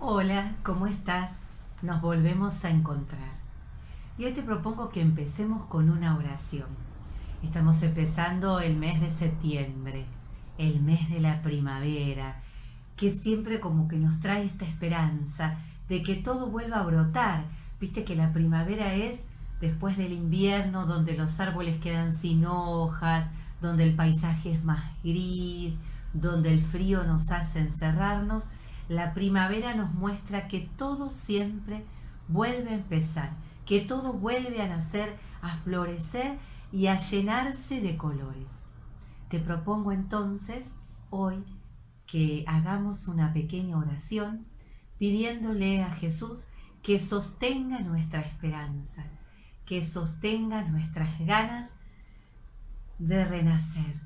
Hola, ¿cómo estás? Nos volvemos a encontrar. Y hoy te propongo que empecemos con una oración. Estamos empezando el mes de septiembre, el mes de la primavera, que siempre como que nos trae esta esperanza de que todo vuelva a brotar. Viste que la primavera es después del invierno, donde los árboles quedan sin hojas, donde el paisaje es más gris, donde el frío nos hace encerrarnos. La primavera nos muestra que todo siempre vuelve a empezar, que todo vuelve a nacer, a florecer y a llenarse de colores. Te propongo entonces hoy que hagamos una pequeña oración pidiéndole a Jesús que sostenga nuestra esperanza, que sostenga nuestras ganas de renacer,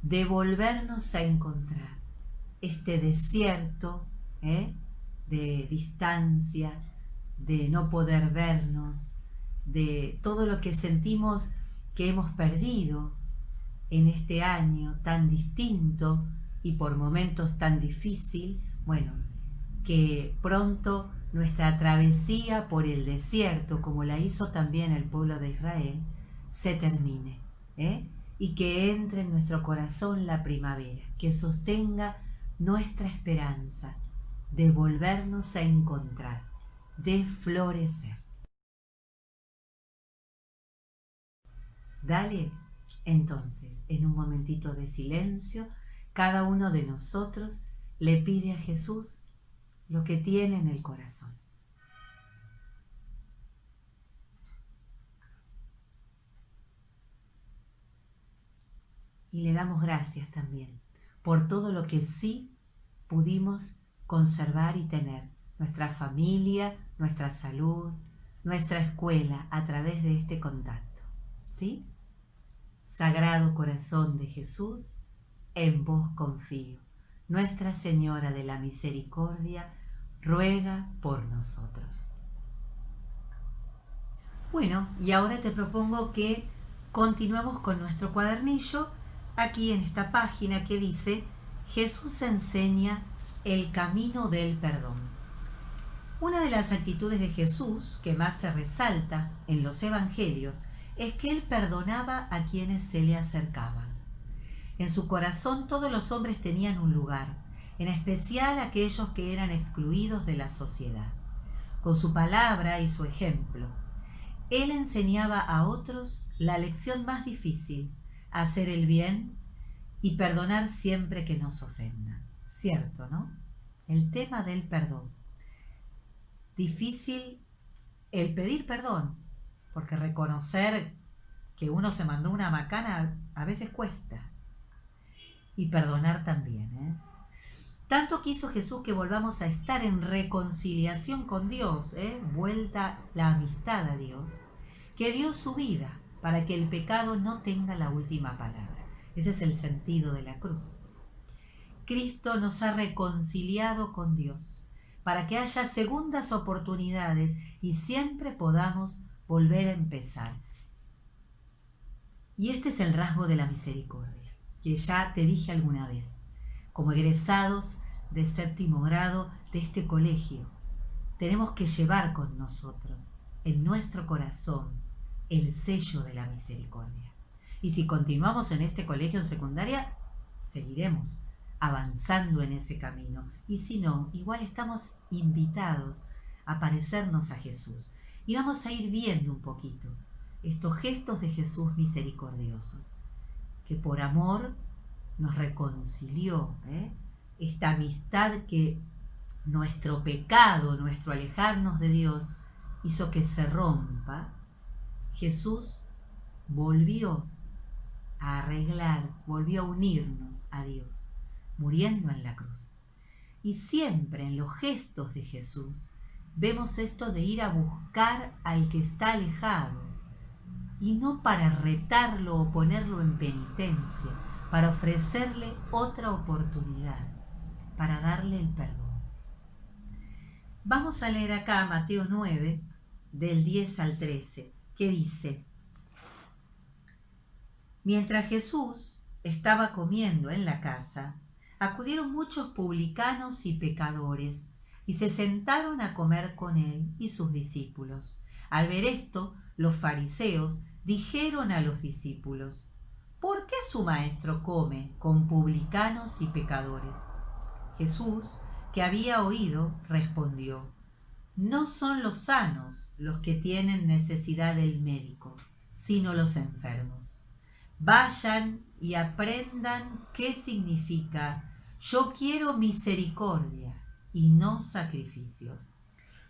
de volvernos a encontrar. Este desierto, de distancia, de no poder vernos, de todo lo que sentimos que hemos perdido en este año tan distinto y por momentos tan difícil. Bueno, que pronto nuestra travesía por el desierto, como la hizo también el pueblo de Israel, se termine, ¿eh? Y que entre en nuestro corazón la primavera, que sostenga nuestra esperanza de volvernos a encontrar, de florecer. Dale, entonces, en un momentito de silencio, cada uno de nosotros le pide a Jesús lo que tiene en el corazón. Y le damos gracias también por todo lo que sí pudimos conservar y tener. Nuestra familia, nuestra salud, nuestra escuela a través de este contacto. ¿Sí? Sagrado Corazón de Jesús, en vos confío. Nuestra Señora de la Misericordia, ruega por nosotros. Bueno, y ahora te propongo que continuemos con nuestro cuadernillo aquí en esta página que dice Jesús enseña el camino del perdón. Una de las actitudes de Jesús que más se resalta en los evangelios es que él perdonaba a quienes se le acercaban. En su corazón todos los hombres tenían un lugar, en especial aquellos que eran excluidos de la sociedad. Con su palabra y su ejemplo, él enseñaba a otros la lección más difícil, hacer el bien y perdonar siempre que nos ofendan. Cierto, ¿no? El tema del perdón. Difícil el pedir perdón, porque reconocer que uno se mandó una macana a veces cuesta. Y perdonar también, ¿eh? Tanto quiso Jesús que volvamos a estar en reconciliación con Dios, vuelta la amistad a Dios, que dio su vida para que el pecado no tenga la última palabra. Ese es el sentido de la cruz. Cristo nos ha reconciliado con Dios para que haya segundas oportunidades y siempre podamos volver a empezar. Y este es el rasgo de la misericordia, que ya te dije alguna vez. Como egresados de séptimo grado de este colegio, tenemos que llevar con nosotros, en nuestro corazón, el sello de la misericordia. Y si continuamos en este colegio en secundaria, seguiremos avanzando en ese camino. Y si no, igual estamos invitados a parecernos a Jesús. Y vamos a ir viendo un poquito estos gestos de Jesús misericordiosos, que por amor nos reconcilió, esta amistad que nuestro pecado, nuestro alejarnos de Dios, hizo que se rompa. Jesús volvió a arreglar, volvió a unirnos a Dios, muriendo en la cruz. Y siempre en los gestos de Jesús vemos esto de ir a buscar al que está alejado, y no para retarlo o ponerlo en penitencia, para ofrecerle otra oportunidad, para darle el perdón. Vamos a leer acá Mateo 9, del 10 al 13, que dice: Mientras Jesús estaba comiendo en la casa, acudieron muchos publicanos y pecadores, y se sentaron a comer con él y sus discípulos. Al ver esto, los fariseos dijeron a los discípulos: ¿por qué su maestro come con publicanos y pecadores? Jesús, que había oído, respondió: no son los sanos los que tienen necesidad del médico, sino los enfermos. Vayan y aprendan qué significa: yo quiero misericordia y no sacrificios,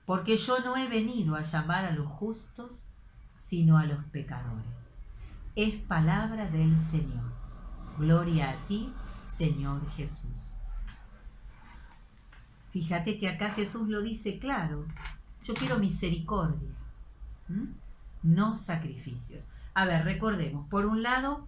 porque yo no he venido a llamar a los justos, sino a los pecadores. Es palabra del Señor. Gloria a ti, Señor Jesús. Fíjate que acá Jesús lo dice claro: yo quiero misericordia, no sacrificios. A ver, recordemos, por un lado,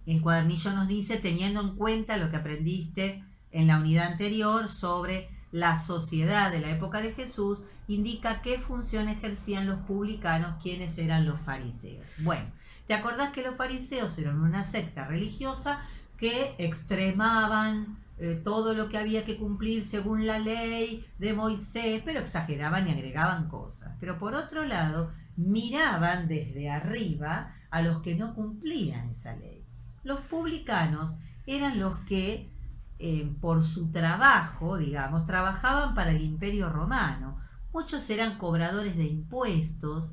el cuadernillo nos dice, teniendo en cuenta lo que aprendiste en la unidad anterior sobre la sociedad de la época de Jesús, indica qué función ejercían los publicanos, quienes eran los fariseos. Bueno, ¿te acordás que los fariseos eran una secta religiosa que extremaban todo lo que había que cumplir según la ley de Moisés, pero exageraban y agregaban cosas? Pero por otro lado, miraban desde arriba a los que no cumplían esa ley. Los publicanos eran los que, por su trabajo, digamos, trabajaban para el Imperio Romano. Muchos eran cobradores de impuestos,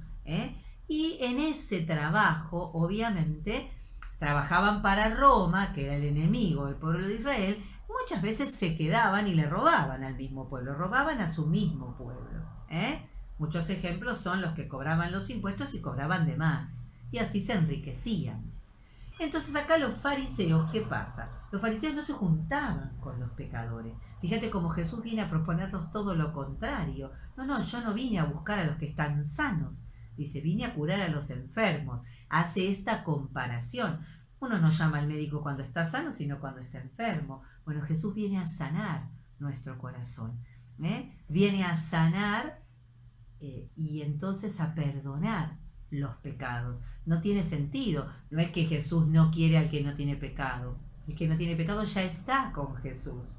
y en ese trabajo, obviamente, trabajaban para Roma, que era el enemigo del pueblo de Israel. Muchas veces se quedaban y le robaban al mismo pueblo, robaban a su mismo pueblo. Muchos ejemplos son los que cobraban los impuestos y cobraban de más, y así se enriquecían. Entonces acá los fariseos, ¿qué pasa? Los fariseos no se juntaban con los pecadores. Fíjate cómo Jesús viene a proponernos todo lo contrario. No, yo no vine a buscar a los que están sanos. Dice, vine a curar a los enfermos. Hace esta comparación. Uno no llama al médico cuando está sano, sino cuando está enfermo. Bueno, Jesús viene a sanar nuestro corazón. Viene a sanar y entonces a perdonar los pecados. No tiene sentido. No es que Jesús no quiere al que no tiene pecado. El que no tiene pecado ya está con Jesús.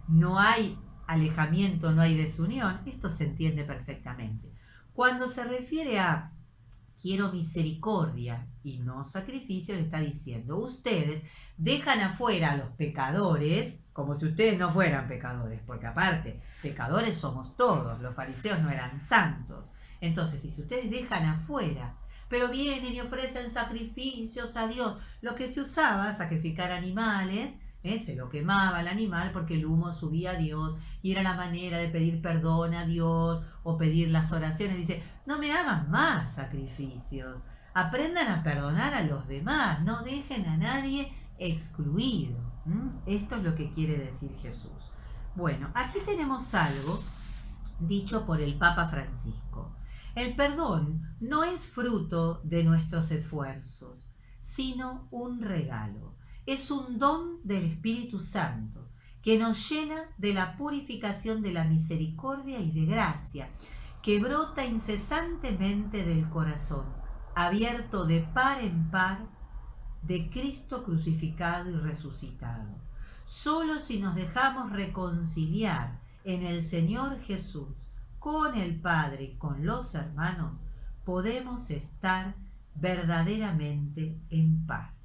No hay alejamiento, no hay desunión. Esto se entiende perfectamente. Cuando se refiere a quiero misericordia y no sacrificio, le está diciendo, ustedes dejan afuera a los pecadores como si ustedes no fueran pecadores, porque aparte, pecadores somos todos, los fariseos no eran santos. Entonces, dice, ustedes dejan afuera, pero vienen y ofrecen sacrificios a Dios. Lo que se usaba, sacrificar animales, se lo quemaba el animal porque el humo subía a Dios y era la manera de pedir perdón a Dios o pedir las oraciones. Dice, no me hagan más sacrificios, aprendan a perdonar a los demás, no dejen a nadie excluido. Esto es lo que quiere decir Jesús. Bueno, aquí tenemos algo dicho por el Papa Francisco. El perdón no es fruto de nuestros esfuerzos, sino un regalo. Es un don del Espíritu Santo que nos llena de la purificación de la misericordia y de gracia que brota incesantemente del corazón, abierto de par en par de Cristo crucificado y resucitado. Solo si nos dejamos reconciliar en el Señor Jesús con el Padre y con los hermanos, podemos estar verdaderamente en paz.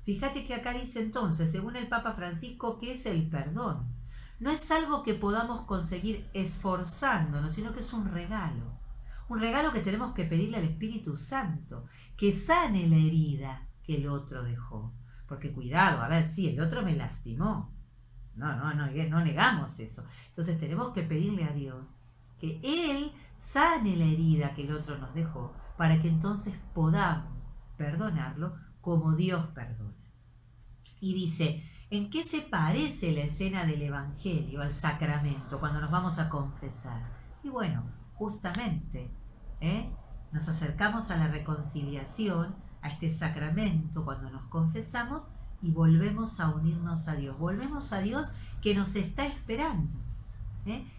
Fíjate que acá dice entonces, según el Papa Francisco, ¿qué es el perdón? No es algo que podamos conseguir esforzándonos, sino que es un regalo. Un regalo que tenemos que pedirle al Espíritu Santo, que sane la herida que el otro dejó. Porque cuidado, a ver, sí, el otro me lastimó. No negamos eso. Entonces tenemos que pedirle a Dios que Él sane la herida que el otro nos dejó, para que entonces podamos perdonarlo como Dios perdona. Y dice, ¿en qué se parece la escena del Evangelio al sacramento cuando nos vamos a confesar? Y bueno, justamente, nos acercamos a la reconciliación, a este sacramento cuando nos confesamos y volvemos a unirnos a Dios. Volvemos a Dios que nos está esperando,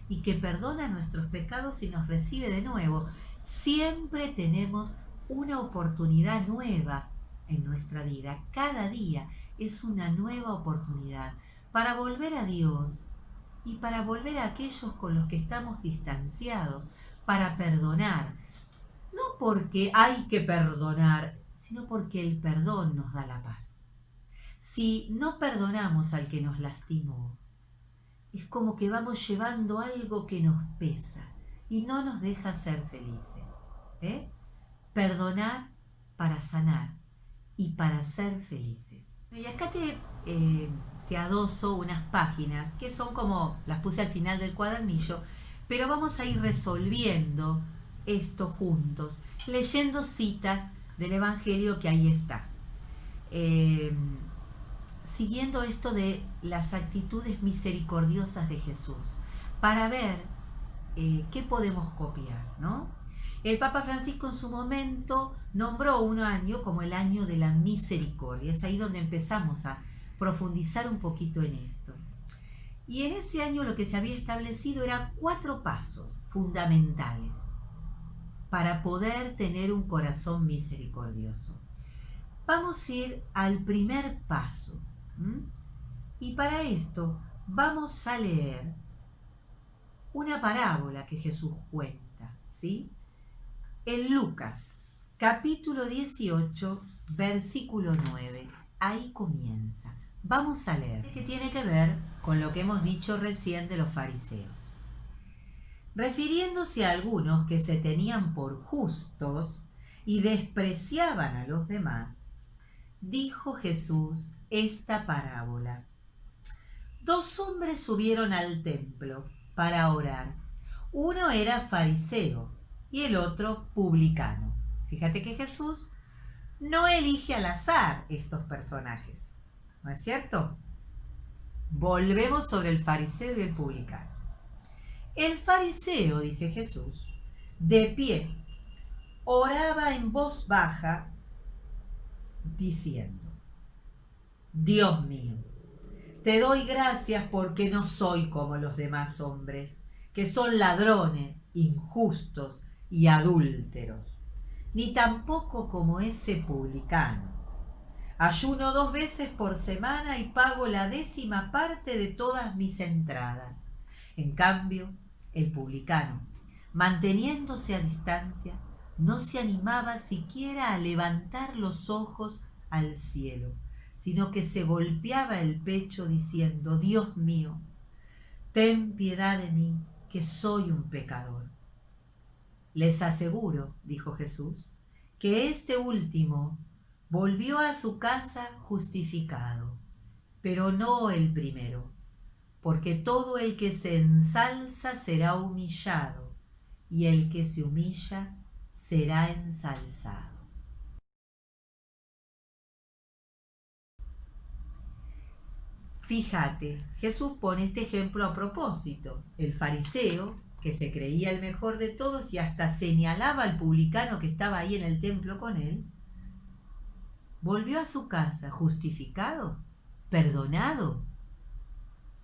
y que perdona nuestros pecados y nos recibe de nuevo. Siempre tenemos una oportunidad nueva en nuestra vida. Cada día es una nueva oportunidad para volver a Dios y para volver a aquellos con los que estamos distanciados, para perdonar. No porque hay que perdonar, sino porque el perdón nos da la paz. Si no perdonamos al que nos lastimó, es como que vamos llevando algo que nos pesa y no nos deja ser felices. Perdonar para sanar y para ser felices. Y acá te adoso unas páginas que son como, las puse al final del cuadernillo, pero vamos a ir resolviendo esto juntos, leyendo citas del Evangelio que ahí está. Siguiendo esto de las actitudes misericordiosas de Jesús, para ver qué podemos copiar, ¿no? El Papa Francisco en su momento nombró un año como el año de la misericordia. Es ahí donde empezamos a profundizar un poquito en esto. Y en ese año lo que se había establecido eran 4 pasos fundamentales para poder tener un corazón misericordioso. Vamos a ir al primer paso. Y para esto vamos a leer una parábola que Jesús cuenta, ¿sí? En Lucas, capítulo 18, versículo 9. Ahí comienza. Vamos a leer. Que tiene que ver con lo que hemos dicho recién de los fariseos. Refiriéndose a algunos que se tenían por justos y despreciaban a los demás, dijo Jesús esta parábola. 2 hombres subieron al templo para orar. Uno era fariseo y el otro publicano. Fíjate que Jesús no elige al azar estos personajes, ¿no es cierto? Volvemos sobre el fariseo y el publicano. El fariseo, dice Jesús, de pie, oraba en voz baja, diciendo: Dios mío, te doy gracias porque no soy como los demás hombres, que son ladrones, injustos y adúlteros, ni tampoco como ese publicano. Ayuno 2 veces por semana y pago la 10ª parte de todas mis entradas. En cambio, el publicano, manteniéndose a distancia, no se animaba siquiera a levantar los ojos al cielo, sino que se golpeaba el pecho diciendo: Dios mío, ten piedad de mí, que soy un pecador. Les aseguro, dijo Jesús, que este último volvió a su casa justificado, pero no el primero, porque todo el que se ensalza será humillado, y el que se humilla será ensalzado. Fíjate, Jesús pone este ejemplo a propósito. El fariseo, que se creía el mejor de todos y hasta señalaba al publicano que estaba ahí en el templo con él, volvió a su casa justificado, perdonado.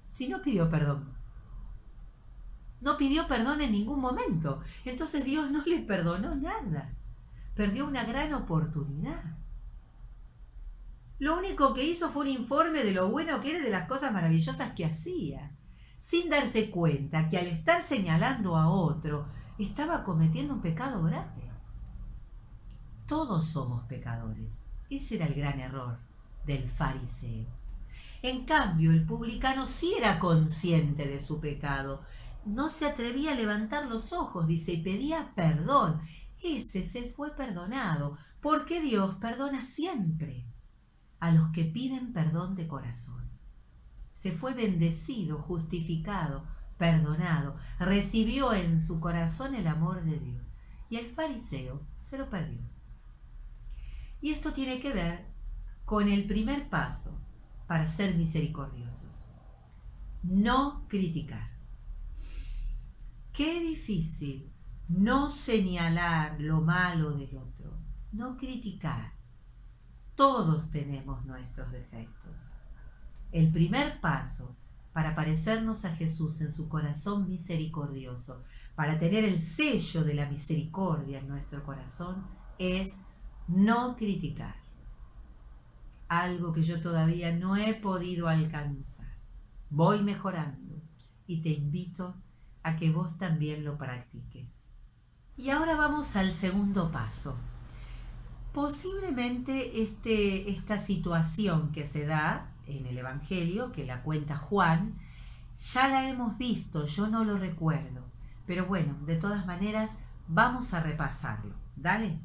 Si no pidió perdón. No pidió perdón en ningún momento. Entonces Dios no le perdonó nada. Perdió una gran oportunidad. Lo único que hizo fue un informe de lo bueno que era, de las cosas maravillosas que hacía, sin darse cuenta que al estar señalando a otro, estaba cometiendo un pecado grave. Todos somos pecadores. Ese era el gran error del fariseo. En cambio, el publicano sí era consciente de su pecado. No se atrevía a levantar los ojos, dice, y pedía perdón. Ese se fue perdonado, porque Dios perdona siempre a los que piden perdón de corazón. Se fue bendecido, justificado, perdonado, recibió en su corazón el amor de Dios. Y el fariseo se lo perdió. Y esto tiene que ver con el primer paso para ser misericordiosos: no criticar. Qué difícil no señalar lo malo del otro, no criticar. Todos tenemos nuestros defectos. El primer paso para parecernos a Jesús en su corazón misericordioso, para tener el sello de la misericordia en nuestro corazón, es no criticar. Algo que yo todavía no he podido alcanzar. voy mejorando y te invito a que vos también lo practiques. Y ahora vamos al segundo paso. Posiblemente esta situación que se da en el Evangelio, que la cuenta Juan, ya la hemos visto, yo no lo recuerdo. Pero bueno, de todas maneras, vamos a repasarlo. Dale.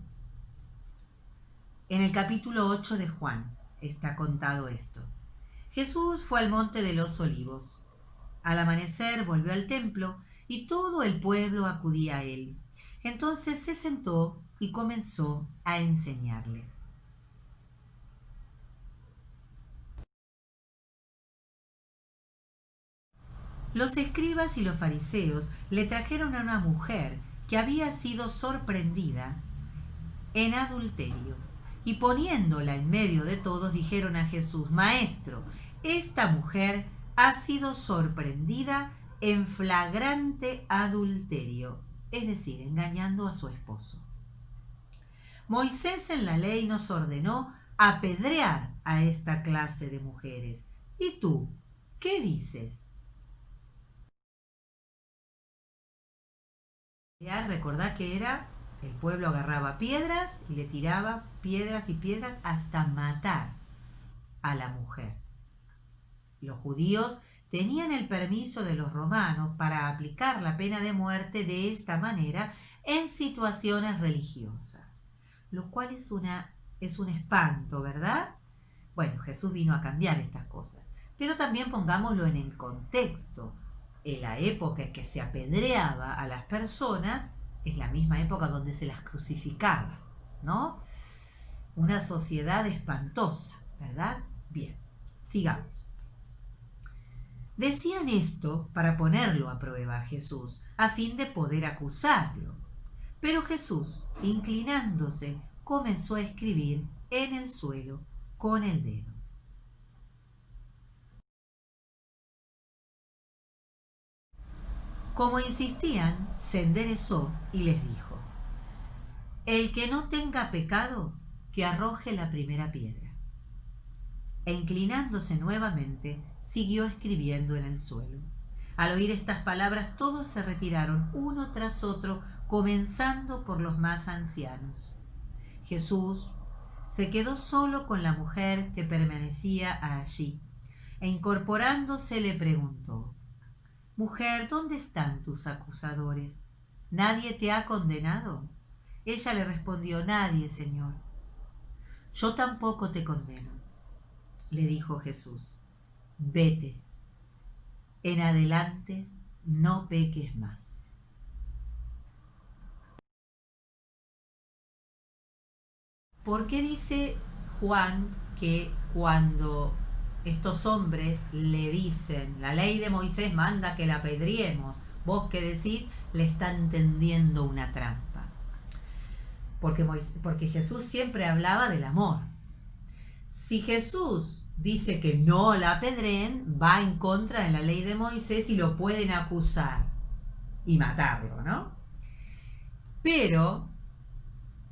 En el capítulo 8 de Juan está contado esto. Jesús fue al monte de los Olivos. Al amanecer volvió al templo y todo el pueblo acudía a él. Entonces se sentó y comenzó a enseñarles. Los escribas y los fariseos le trajeron a una mujer que había sido sorprendida en adulterio, y poniéndola en medio de todos dijeron a Jesús: Maestro, esta mujer ha sido sorprendida en flagrante adulterio, es decir, engañando a su esposo. Moisés en la ley nos ordenó apedrear a esta clase de mujeres. ¿Y tú qué dices? Recordá que el pueblo agarraba piedras y le tiraba piedras y piedras hasta matar a la mujer. Los judíos tenían el permiso de los romanos para aplicar la pena de muerte de esta manera en situaciones religiosas, lo cual es un espanto, ¿verdad? Bueno, Jesús vino a cambiar estas cosas, pero también pongámoslo en el contexto. En la época en que se apedreaba a las personas es la misma época donde se las crucificaba, ¿no? Una sociedad espantosa, ¿verdad? Bien, sigamos. Decían esto para ponerlo a prueba a Jesús, a fin de poder acusarlo. Pero Jesús, inclinándose, comenzó a escribir en el suelo con el dedo. Como insistían, se enderezó y les dijo: El que no tenga pecado, que arroje la primera piedra. E inclinándose nuevamente, siguió escribiendo en el suelo. Al oír estas palabras, todos se retiraron uno tras otro, comenzando por los más ancianos. Jesús se quedó solo con la mujer que permanecía allí, e incorporándose le preguntó: Mujer, ¿dónde están tus acusadores? ¿Nadie te ha condenado? Ella le respondió: Nadie, Señor. Yo tampoco te condeno, le dijo Jesús. Vete. En adelante no peques más. ¿Por qué dice Juan que cuando estos hombres le dicen, la ley de Moisés manda que la apedriemos, vos que decís, le están tendiendo una trampa? Porque Jesús siempre hablaba del amor. Si Jesús dice que no la apedreen, va en contra de la ley de Moisés y lo pueden acusar y matarlo, ¿no? Pero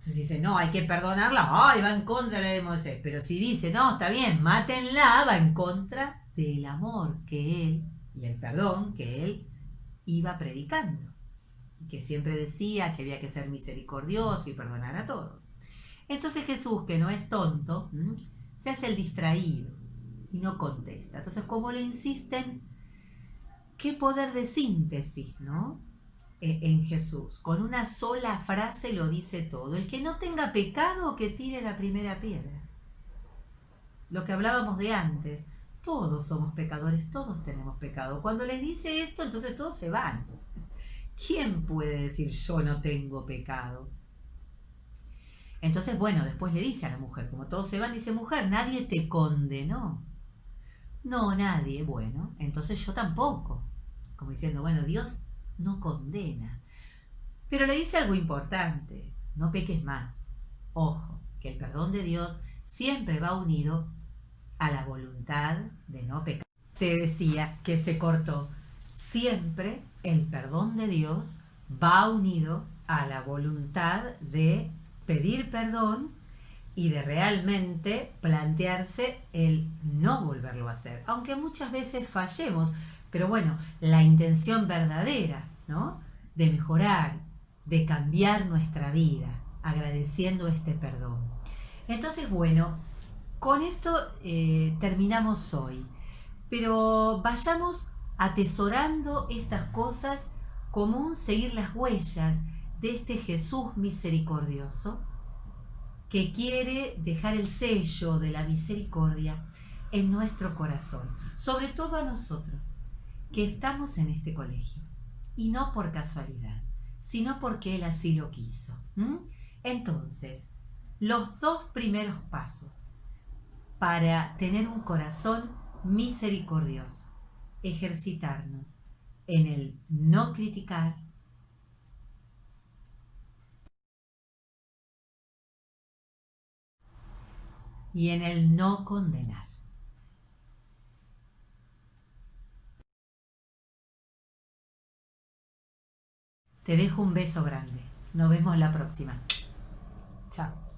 si dice, no, hay que perdonarla, ¡ay! Va en contra de la ley de Moisés. Pero si dice, no, está bien, mátenla, va en contra del amor que él, y el perdón que él iba predicando. Y que siempre decía que había que ser misericordioso y perdonar a todos. Entonces Jesús, que no es tonto, se hace el distraído y no contesta. Entonces, como le insisten, qué poder de síntesis, ¿no? En Jesús. Con una sola frase lo dice todo. El que no tenga pecado, que tire la primera piedra. Lo que hablábamos de antes. Todos somos pecadores, todos tenemos pecado. Cuando les dice esto, entonces todos se van. ¿Quién puede decir yo no tengo pecado? Entonces, bueno, después le dice a la mujer, como todos se van, dice: mujer, nadie te condenó. No, nadie. Bueno, entonces yo tampoco. Como diciendo, bueno, Dios no condena. Pero le dice algo importante: no peques más. Ojo, que el perdón de Dios siempre va unido a la voluntad de no pecar. Te decía que se cortó. Siempre el perdón de Dios va unido a la voluntad de pedir perdón y de realmente plantearse el no volverlo a hacer, aunque muchas veces fallemos, pero bueno, la intención verdadera, ¿no? De mejorar, de cambiar nuestra vida, agradeciendo este perdón. Entonces, bueno, con esto terminamos hoy, pero vayamos atesorando estas cosas como un seguir las huellas de este Jesús misericordioso que quiere dejar el sello de la misericordia en nuestro corazón, sobre todo a nosotros, que estamos en este colegio, y no por casualidad, sino porque Él así lo quiso. Entonces, los dos primeros pasos para tener un corazón misericordioso: ejercitarnos en el no criticar y en el no condenar. Te dejo un beso grande. Nos vemos la próxima. Chao.